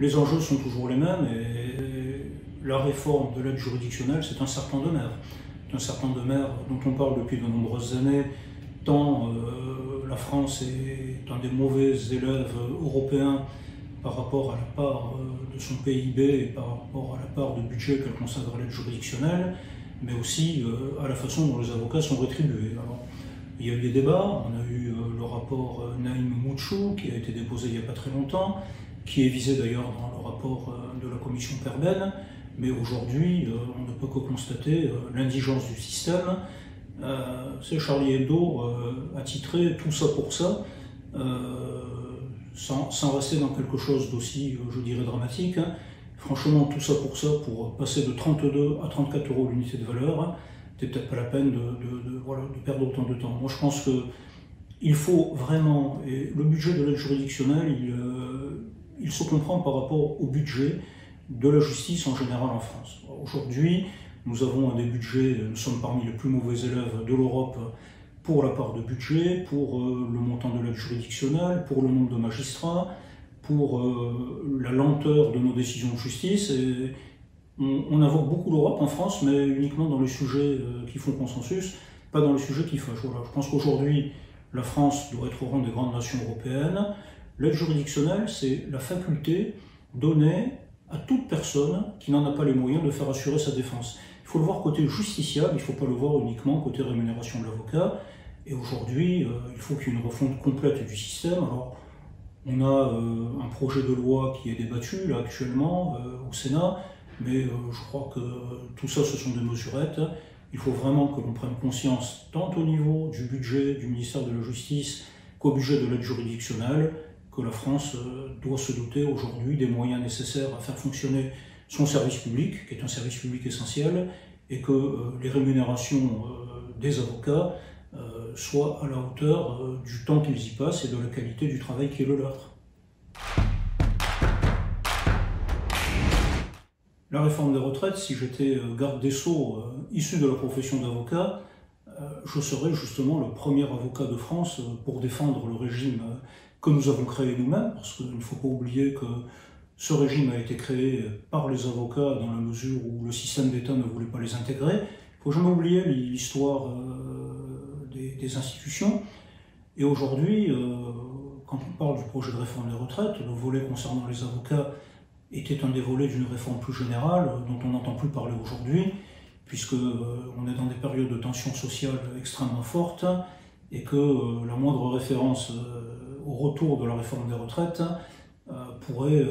Les enjeux sont toujours les mêmes et la réforme de l'aide juridictionnelle, c'est un serpent de mer. C'est un serpent de mer dont on parle depuis de nombreuses années, tant la France est un des mauvais élèves européens par rapport à la part de son PIB et par rapport à la part de budget qu'elle consacre à l'aide juridictionnelle, mais aussi à la façon dont les avocats sont rétribués. Alors, il y a eu des débats, on a eu le rapport Naïm Mouchou qui a été déposé il n'y a pas très longtemps, qui est visé d'ailleurs dans le rapport de la commission Perben, mais aujourd'hui on ne peut que constater l'indigence du système. C'est Charlie Hebdo a titré « Tout ça pour ça », sans rester dans quelque chose d'aussi, je dirais, dramatique. Franchement, tout ça pour passer de 32 à 34 € l'unité de valeur, c'est peut-être pas la peine de perdre autant de temps. Moi, je pense qu'il faut vraiment, et le budget de l'aide juridictionnelle, il se comprend par rapport au budget de la justice en général en France. Aujourd'hui, nous avons des budgets, nous sommes parmi les plus mauvais élèves de l'Europe pour la part de budget, pour le montant de l'aide juridictionnelle, pour le nombre de magistrats, pour la lenteur de nos décisions de justice. Et on invoque beaucoup l'Europe en France, mais uniquement dans les sujets qui font consensus, pas dans les sujets qui fâchent. Voilà. Je pense qu'aujourd'hui, la France doit être au rang des grandes nations européennes. L'aide juridictionnelle, c'est la faculté donnée à toute personne qui n'en a pas les moyens de faire assurer sa défense. Il faut le voir côté justiciable, il ne faut pas le voir uniquement côté rémunération de l'avocat. Et aujourd'hui, il faut qu'il y ait une refonte complète du système. Alors, on a un projet de loi qui est débattu là actuellement au Sénat, mais je crois que tout ça, ce sont des mesurettes. Il faut vraiment que l'on prenne conscience, tant au niveau du budget du ministère de la Justice qu'au budget de l'aide juridictionnelle, que la France doit se doter aujourd'hui des moyens nécessaires à faire fonctionner son service public, qui est un service public essentiel, et que les rémunérations des avocats soient à la hauteur du temps qu'ils y passent et de la qualité du travail qui est le leur. La réforme des retraites, si j'étais garde des Sceaux issu de la profession d'avocat, je serais justement le premier avocat de France pour défendre le régime que nous avons créé nous-mêmes, parce qu'il ne faut pas oublier que ce régime a été créé par les avocats dans la mesure où le système d'État ne voulait pas les intégrer. Il ne faut jamais oublier l'histoire des institutions. Et aujourd'hui, quand on parle du projet de réforme des retraites, le volet concernant les avocats était un des volets d'une réforme plus générale dont on n'entend plus parler aujourd'hui, puisqu'on est dans des périodes de tension sociale extrêmement fortes et que la moindre référence au retour de la réforme des retraites pourrait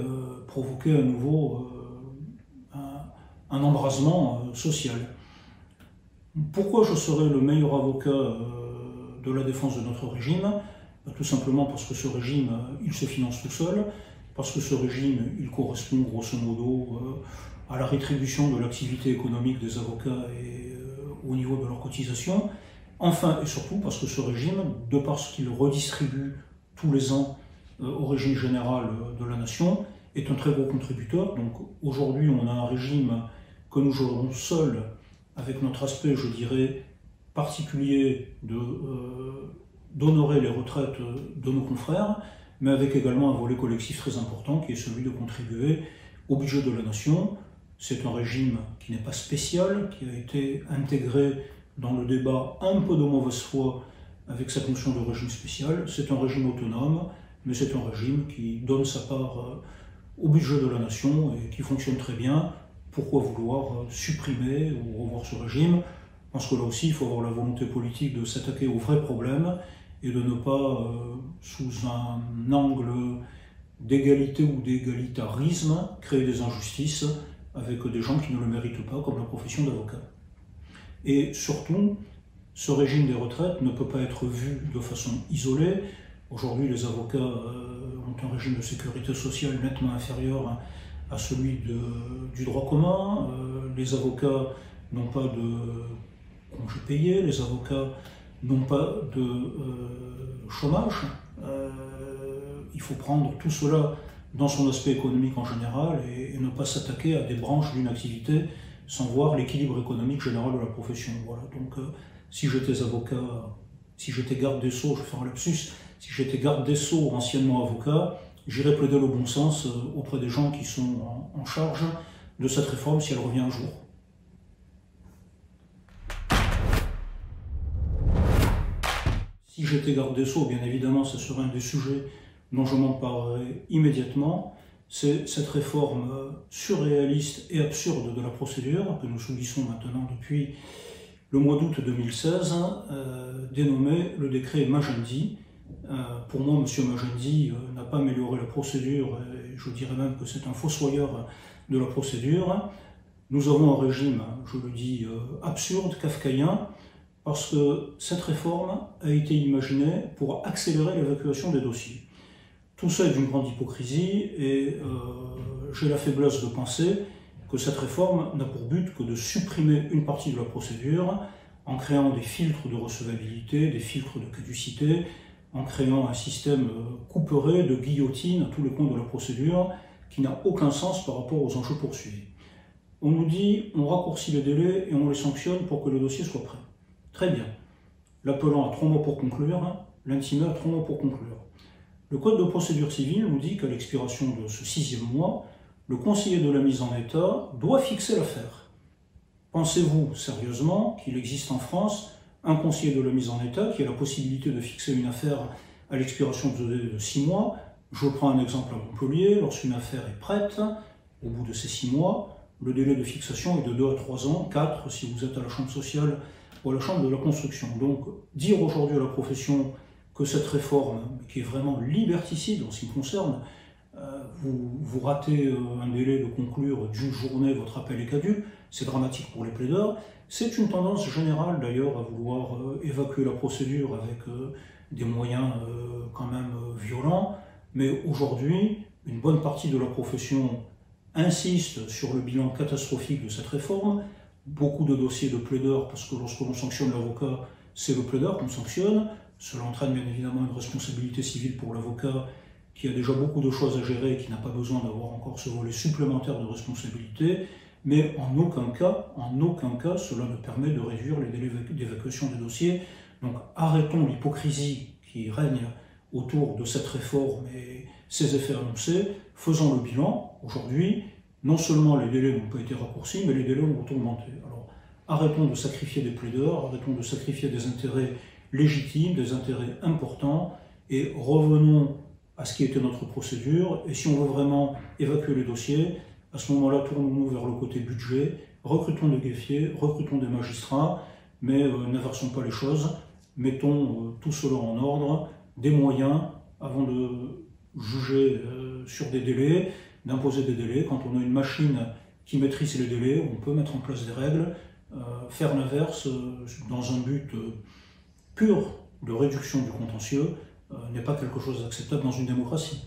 provoquer à nouveau un embrasement social. Pourquoi je serais le meilleur avocat de la défense de notre régime? Tout simplement parce que ce régime, il se finance tout seul, parce que ce régime, il correspond grosso modo à la rétribution de l'activité économique des avocats et au niveau de leur cotisation. Enfin et surtout parce que ce régime, de par ce qu'il redistribue tous les ans au régime général de la nation, est un très gros contributeur. Donc aujourd'hui, on a un régime que nous gérons seul, avec notre aspect, je dirais, particulier d'honorer les retraites de nos confrères, mais avec également un volet collectif très important qui est celui de contribuer au budget de la nation. C'est un régime qui n'est pas spécial, qui a été intégré dans le débat un peu de mauvaise foi avec cette notion de régime spécial. C'est un régime autonome, mais c'est un régime qui donne sa part au budget de la nation et qui fonctionne très bien. Pourquoi vouloir supprimer ou revoir ce régime? Je pense que là aussi, il faut avoir la volonté politique de s'attaquer aux vrais problèmes et de ne pas, sous un angle d'égalité ou d'égalitarisme, créer des injustices avec des gens qui ne le méritent pas, comme la profession d'avocat. Et surtout, ce régime des retraites ne peut pas être vu de façon isolée. Aujourd'hui, les avocats ont un régime de sécurité sociale nettement inférieur à celui du droit commun. Les avocats n'ont pas de congés payés, les avocats n'ont pas de chômage. Il faut prendre tout cela dans son aspect économique en général et ne pas s'attaquer à des branches d'une activité sans voir l'équilibre économique général de la profession. Voilà. Donc si j'étais avocat, si j'étais garde des Sceaux, je vais faire un lapsus, si j'étais garde des Sceaux anciennement avocat, j'irai plaider le bon sens auprès des gens qui sont en charge de cette réforme si elle revient un jour. Si j'étais garde des Sceaux, bien évidemment, ce serait un des sujets dont je m'en parlerai immédiatement. C'est cette réforme surréaliste et absurde de la procédure que nous subissons maintenant depuis le mois d'août 2016, dénommé le décret Magendie. Pour moi, M. Magendie n'a pas amélioré la procédure, et je dirais même que c'est un fossoyeur de la procédure. Nous avons un régime, je le dis, absurde, kafkaïen, parce que cette réforme a été imaginée pour accélérer l'évacuation des dossiers. Tout ça est d'une grande hypocrisie et j'ai la faiblesse de penser que cette réforme n'a pour but que de supprimer une partie de la procédure en créant des filtres de recevabilité, des filtres de caducité, en créant un système couperet de guillotine à tous les coins de la procédure qui n'a aucun sens par rapport aux enjeux poursuivis. On nous dit on raccourcit les délais et on les sanctionne pour que le dossier soit prêt. Très bien. L'appelant à 3 mois pour conclure, l'intimé à 3 mois pour conclure. Le Code de procédure civile nous dit qu'à l'expiration de ce 6e mois, le conseiller de la mise en état doit fixer l'affaire. Pensez-vous sérieusement qu'il existe en France un conseiller de la mise en état qui a la possibilité de fixer une affaire à l'expiration de 6 mois? Je prends un exemple à Montpellier, lorsqu'une affaire est prête, au bout de ces 6 mois, le délai de fixation est de 2 à 3 ans, 4 si vous êtes à la chambre sociale ou à la chambre de la construction. Donc, dire aujourd'hui à la profession que cette réforme, qui est vraiment liberticide en ce qui me concerne, vous ratez un délai de conclure d'une journée, votre appel est caduc, c'est dramatique pour les plaideurs. C'est une tendance générale d'ailleurs à vouloir évacuer la procédure avec des moyens quand même violents, mais aujourd'hui, une bonne partie de la profession insiste sur le bilan catastrophique de cette réforme. Beaucoup de dossiers de plaideurs, parce que lorsque l'on sanctionne l'avocat, c'est le plaideur qu'on sanctionne. Cela entraîne bien évidemment une responsabilité civile pour l'avocat qui a déjà beaucoup de choses à gérer et qui n'a pas besoin d'avoir encore ce volet supplémentaire de responsabilité. Mais en aucun cas, cela ne permet de réduire les délais d'évacuation des dossiers. Donc arrêtons l'hypocrisie qui règne autour de cette réforme et ses effets annoncés. Faisons le bilan. Aujourd'hui, non seulement les délais n'ont pas été raccourcis, mais les délais ont augmenté. Alors arrêtons de sacrifier des plaideurs, arrêtons de sacrifier des intérêts légitimes, des intérêts importants, et revenons à ce qui était notre procédure. Et si on veut vraiment évacuer les dossiers, à ce moment-là, tournons-nous vers le côté budget, recrutons des greffiers, recrutons des magistrats, mais n'inversons pas les choses, mettons tout cela en ordre, des moyens avant de juger sur des délais, d'imposer des délais. Quand on a une machine qui maîtrise les délais, on peut mettre en place des règles, faire l'inverse dans un but pur de réduction du contentieux n'est pas quelque chose d'acceptable dans une démocratie.